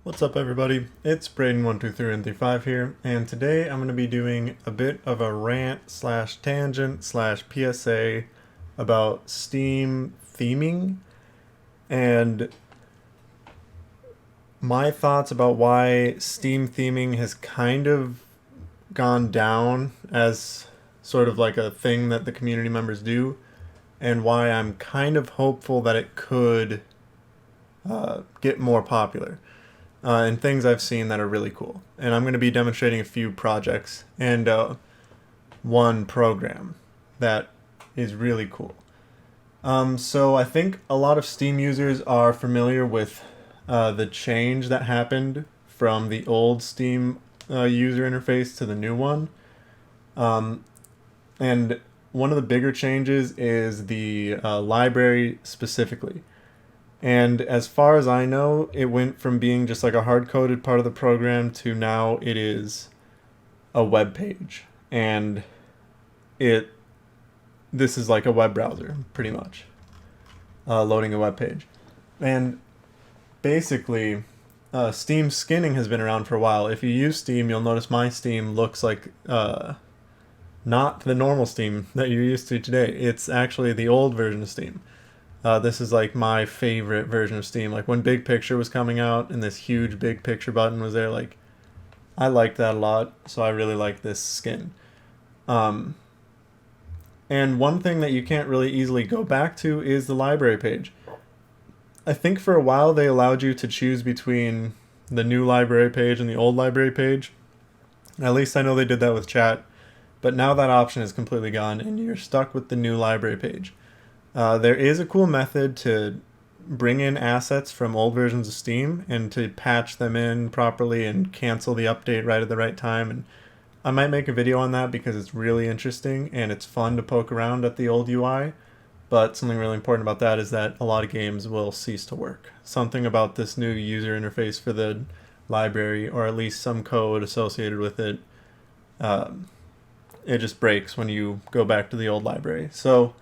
What's up everybody, it's Braden12335 here, and today I'm going to be doing a bit of a rant slash tangent slash PSA about Steam theming and my thoughts about why Steam theming has kind of gone down as sort of like a thing that the community members do, and why I'm kind of hopeful that it could get more popular. And things I've seen that are really cool. And I'm going to be demonstrating a few projects and one program that is really cool. So I think a lot of Steam users are familiar with the change that happened from the old Steam user interface to the new one. Um, and one of the bigger changes is the library specifically. And as far as I know, it went from being just like a hard-coded part of the program to now it is a web page. And it this is like a web browser, pretty much, loading a web page. And basically, Steam skinning has been around for a while. If you use Steam, you'll notice my Steam looks like not the normal Steam that you're used to today. It's actually the old version of Steam. This is like my favorite version of Steam. Like when Big Picture was coming out and this huge Big Picture button was there, like I liked that a lot, so I really like this skin. Um, and one thing that you can't really easily go back to is the library page. I think for a while they allowed you to choose between the new library page and the old library page. At least I know they did that with chat, but now that option is completely gone and you're stuck with the new library page. There is a cool method to bring in assets from old versions of Steam and to patch them in properly and cancel the update right at the right time. And I might make a video on that because it's really interesting and it's fun to poke around at the old UI. But something really important about that is that a lot of games will cease to work. Something about this new user interface for the library, or at least some code associated with it, um, it just breaks when you go back to the old library. So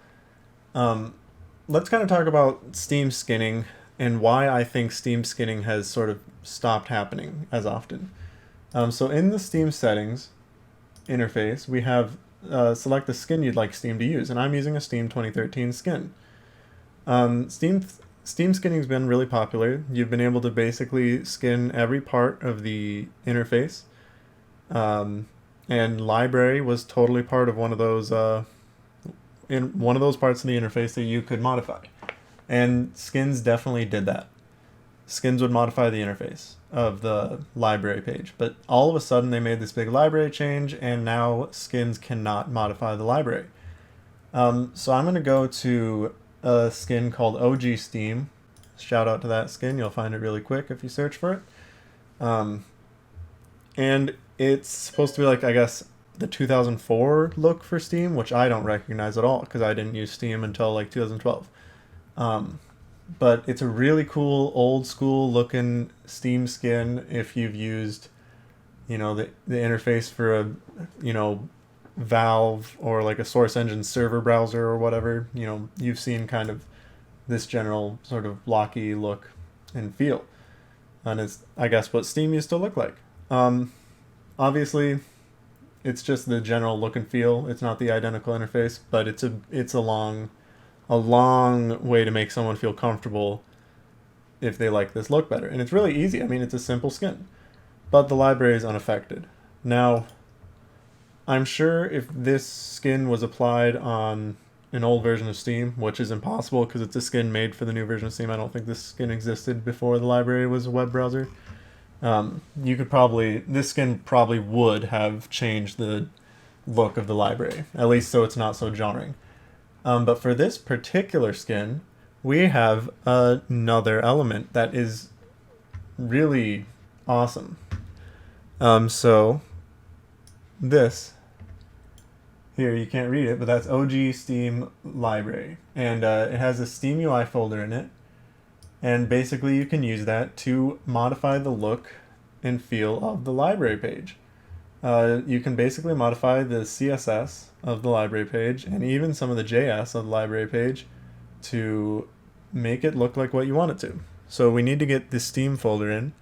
um, let's kind of talk about Steam skinning and why I think Steam skinning has sort of stopped happening as often. So in the Steam settings interface, we have select the skin you'd like Steam to use, and I'm using a Steam 2013 skin. Steam skinning's been really popular. You've been able to basically skin every part of the interface, and library was totally part of one of those in one of those parts of the interface that you could modify. And skins definitely did that. Skins would modify the interface of the library page. But all of a sudden they made this big library change and now skins cannot modify the library. So I'm going to go to a skin called OG Steam. Shout out to that skin. You'll find it really quick if you search for it. And it's supposed to be like, I guess, the 2004 look for Steam, which I don't recognize at all because I didn't use Steam until like 2012. But it's a really cool old school looking Steam skin if you've used, the interface for a, Valve or like a Source Engine server browser or whatever. You've seen kind of this general sort of blocky look and feel. And it's, I guess, what Steam used to look like. Obviously, it's just the general look and feel. It's not the identical interface, but it's a long way to make someone feel comfortable if they like this look better. And it's really easy. I mean, it's a simple skin, but the library is unaffected. Now, I'm sure if this skin was applied on an old version of Steam, which is impossible because it's a skin made for the new version of Steam. I don't think this skin existed before the library was a web browser. This skin probably would have changed the look of the library, at least so it's not so jarring. But for this particular skin, we have another element that is really awesome. So this here, you can't read it, but that's OG Steam Library. And it has a Steam UI folder in it. And basically you can use that to modify the look and feel of the library page. You can basically modify the CSS of the library page and even some of the JS of the library page to make it look like what you want it to. So we need to get the Steam folder in.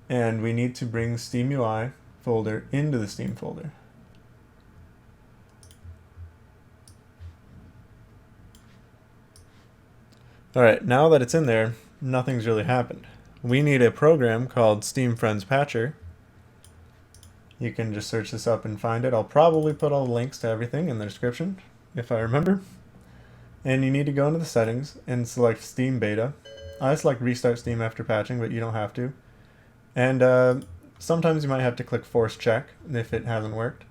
and we need to bring SteamUI folder into the Steam folder. Alright, now that it's in there, nothing's really happened. We need a program called SteamFriendsPatcher. You can just search this up and find it. I'll probably put all the links to everything in the description, if I remember. And you need to go into the settings and select Steam Beta. I select Restart Steam after patching, but you don't have to. And sometimes you might have to click Force Check if it hasn't worked.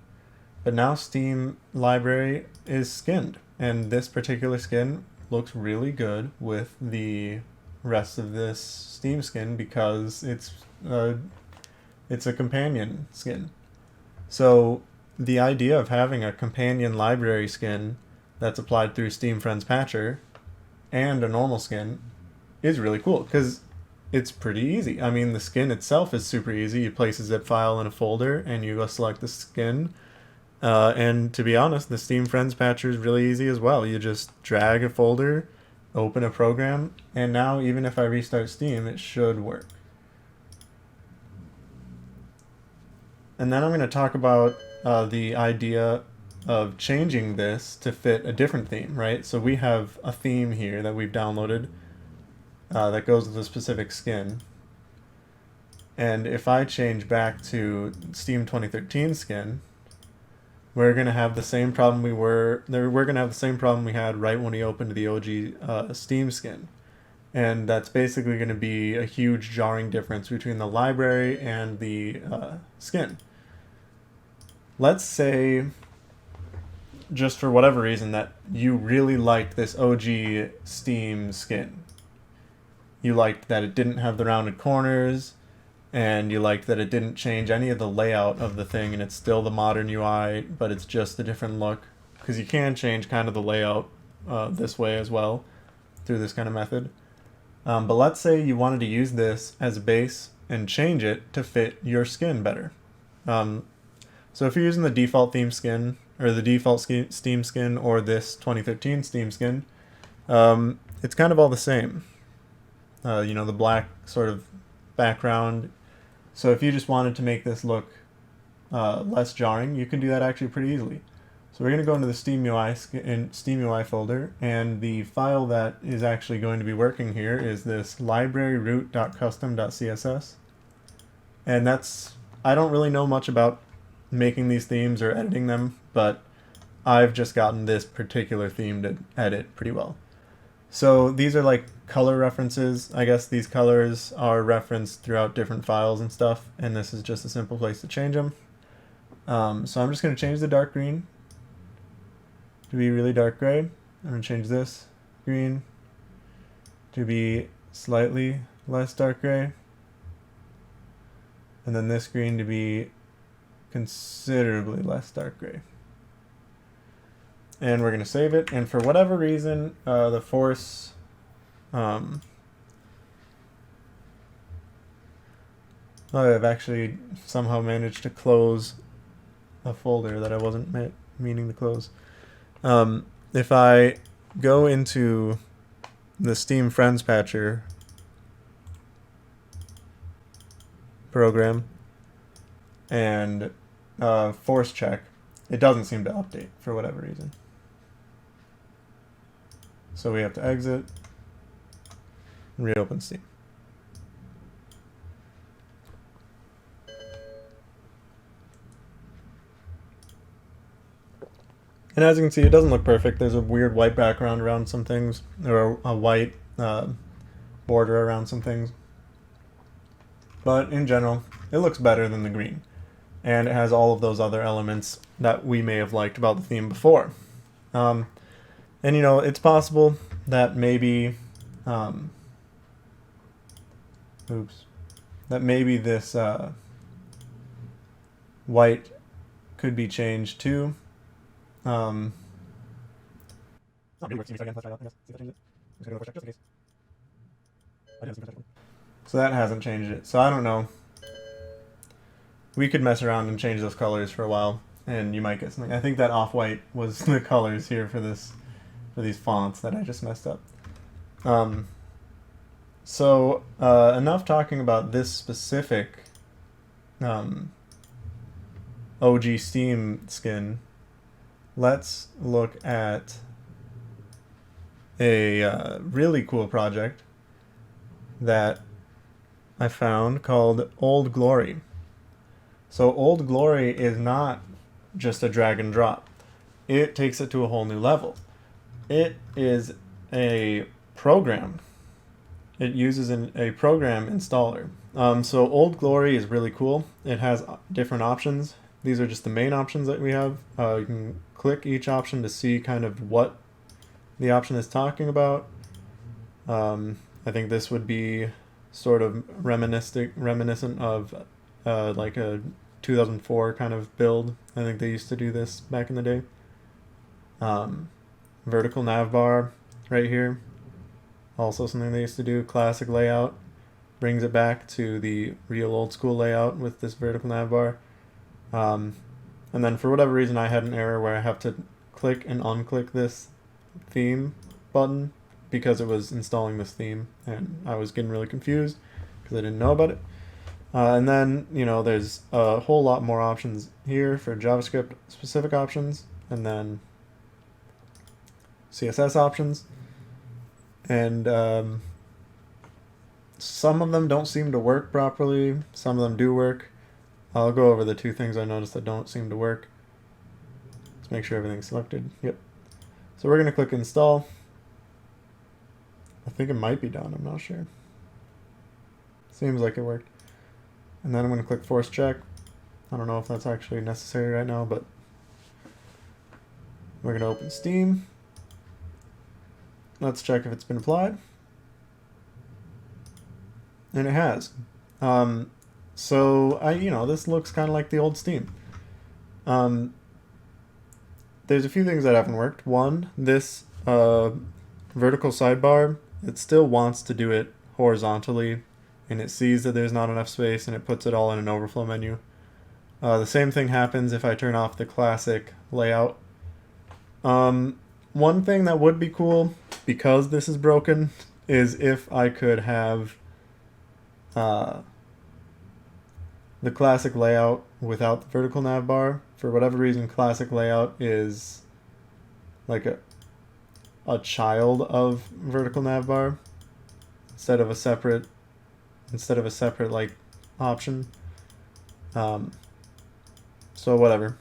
But now Steam Library is skinned, and this particular skin looks really good with the rest of this Steam skin because it's a companion skin. So the idea of having a companion library skin that's applied through SteamFriendsPatcher and a normal skin is really cool because it's pretty easy. I mean, the skin itself is super easy. You place a zip file in a folder and you go select the skin. And to be honest, the SteamFriendsPatcher is really easy as well. You just drag a folder, open a program, and now even if I restart Steam, it should work. And then I'm going to talk about the idea of changing this to fit a different theme, right? So we have a theme here that we've downloaded that goes with a specific skin. And if I change back to Steam 2013 skin, we're going to have the same problem we're going to have the same problem we had right when we opened the OG Steam skin. And that's basically going to be a huge jarring difference between the library and the skin. Let's say, just for whatever reason, that you really liked this OG Steam skin. You liked that it didn't have the rounded corners, and you liked that it didn't change any of the layout of the thing, and it's still the modern UI, but it's just a different look. Because you can change kind of the layout this way as well, through this kind of method. But let's say you wanted to use this as a base and change it to fit your skin better. So if you're using the default theme skin, or the default Steam skin, or this 2013 Steam skin, it's kind of all the same. The black sort of background. So if you just wanted to make this look less jarring, you can do that actually pretty easily. So we're going to go into the SteamUI folder, and the file that is actually going to be working here is this library.root.custom.css. And I don't really know much about making these themes or editing them, but I've just gotten this particular theme to edit pretty well. So these are like color references. I guess these colors are referenced throughout different files and stuff, and this is just a simple place to change them. So I'm just going to change the dark green to be really dark gray. I'm going to change this green to be slightly less dark gray, and then this green to be considerably less dark gray. And we're going to save it, and for whatever reason, the force I've actually somehow managed to close a folder that I wasn't meaning to close. If I go into the SteamFriendsPatcher program and force check, it doesn't seem to update for whatever reason. So we have to exit and reopen Steam. And as you can see, it doesn't look perfect. There's a weird white background around some things, or a white border around some things. But in general, it looks better than the green. And it has all of those other elements that we may have liked about the theme before. And it's possible that maybe this white could be changed too. So that hasn't changed it. So I don't know. We could mess around and change those colors for a while, and you might get something. I think that off-white was the colors here for these fonts that I just messed up. So enough talking about this specific OG Steam skin, let's look at a really cool project that I found called OldGlory. So OldGlory is not just a drag and drop. It takes it to a whole new level. It is a program. It uses a program installer. So OldGlory is really cool. It has different options. These are just the main options that we have. You can click each option to see kind of what the option is talking about. I think this would be sort of reminiscent of like a 2004 kind of build. I think they used to do this back in the day. Vertical nav bar right here. Also something they used to do. Classic layout. Brings it back to the real old school layout with this vertical nav bar. And then for whatever reason I had an error where I have to click and unclick this theme button because it was installing this theme and I was getting really confused because I didn't know about it. And then, you know, there's a whole lot more options here for JavaScript specific options and then CSS options. And some of them don't seem to work properly. Some of them do work. I'll go over the two things I noticed that don't seem to work. Let's make sure everything's selected. Yep. So we're going to click install. I think it might be done. I'm not sure. Seems like it worked. And then I'm going to click force check. I don't know if that's actually necessary right now, but we're going to open Steam. Let's check if it's been applied. And it has. So this looks kind of like the old Steam. There's a few things that haven't worked. One, this vertical sidebar, it still wants to do it horizontally, and it sees that there's not enough space, and it puts it all in an overflow menu. The same thing happens if I turn off the classic layout. One thing that would be cool, because this is broken, is if I could have the classic layout without the vertical nav bar. For whatever reason, classic layout is like a child of vertical nav bar instead of a separate like option. So whatever.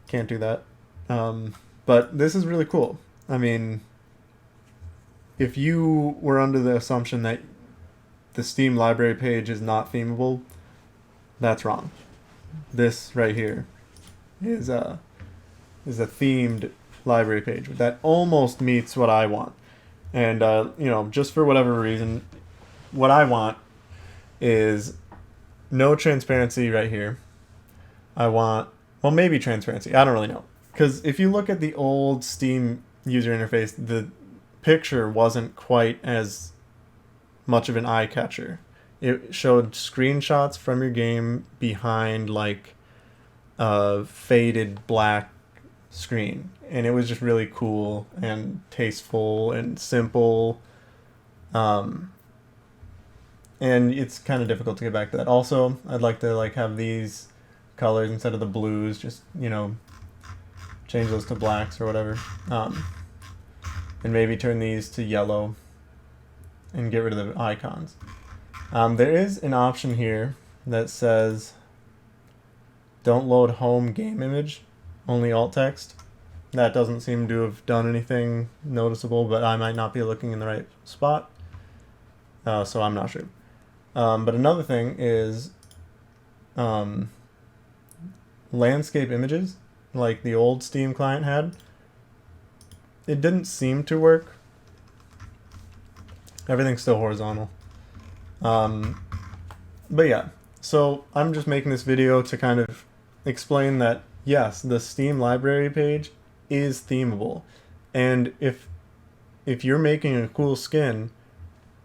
Can't do that. But this is really cool. I mean, if you were under the assumption that the Steam library page is not themable, that's wrong. This right here is a themed library page that almost meets what I want. And just for whatever reason, what I want is no transparency right here. I want, well, maybe transparency. I don't really know. Because if you look at the old Steam user interface, the picture wasn't quite as much of an eye catcher. It showed screenshots from your game behind like a faded black screen, and it was just really cool and tasteful and simple. And it's kind of difficult to get back to that. Also, I'd like to have these colors instead of the blues, just change those to blacks or whatever, and maybe turn these to yellow and get rid of the icons. There is an option here that says don't load home game image, only alt text. That doesn't seem to have done anything noticeable, but I might not be looking in the right spot, so I'm not sure. But another thing is landscape images, like the old Steam client had. It didn't seem to work. Everything's still horizontal. But yeah, so I'm just making this video to kind of explain that, yes, the Steam library page is themable. And if you're making a cool skin,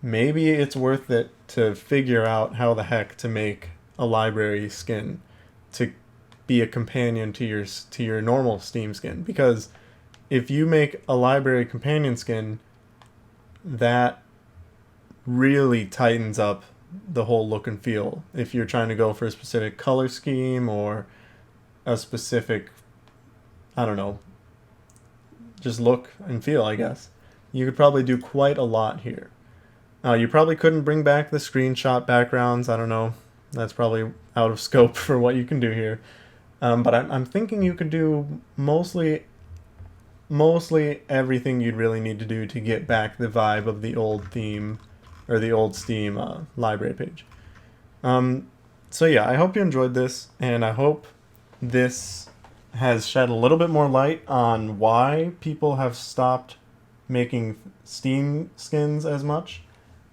maybe it's worth it to figure out how the heck to make a library skin to be a companion to your normal Steam skin. Because if you make a library companion skin, that really tightens up the whole look and feel. If you're trying to go for a specific color scheme or a specific, I don't know, just look and feel, I guess, you could probably do quite a lot here. You probably couldn't bring back the screenshot backgrounds. I don't know. That's probably out of scope for what you can do here. But I'm thinking you could do mostly everything you'd really need to do to get back the vibe of the old theme or the old Steam library page. So yeah, I hope you enjoyed this, and I hope this has shed a little bit more light on why people have stopped making Steam skins as much,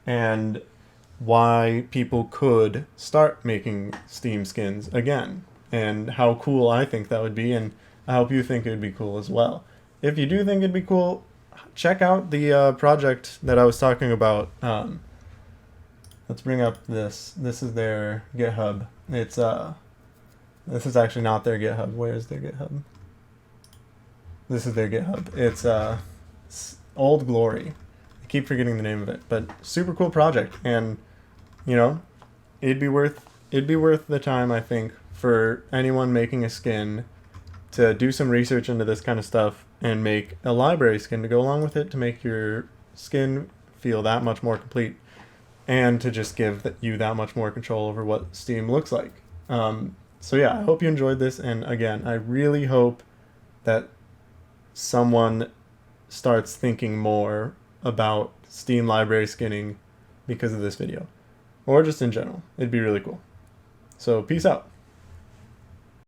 and why people could start making Steam skins again, and how cool I think that would be, and I hope you think it would be cool as well. If you do think it'd be cool, check out the project that I was talking about. Let's bring up this. This is their GitHub. It's this is actually not their GitHub. Where is their GitHub? This is their GitHub. It's OldGlory. I keep forgetting the name of it, but super cool project, and you know, it'd be worth the time, I think, for anyone making a skin to do some research into this kind of stuff and make a library skin to go along with it to make your skin feel that much more complete, and to just give you that much more control over what Steam looks like. So yeah, I hope you enjoyed this, and again, I really hope that someone starts thinking more about Steam library skinning because of this video, or just in general. It'd be really cool. So peace out.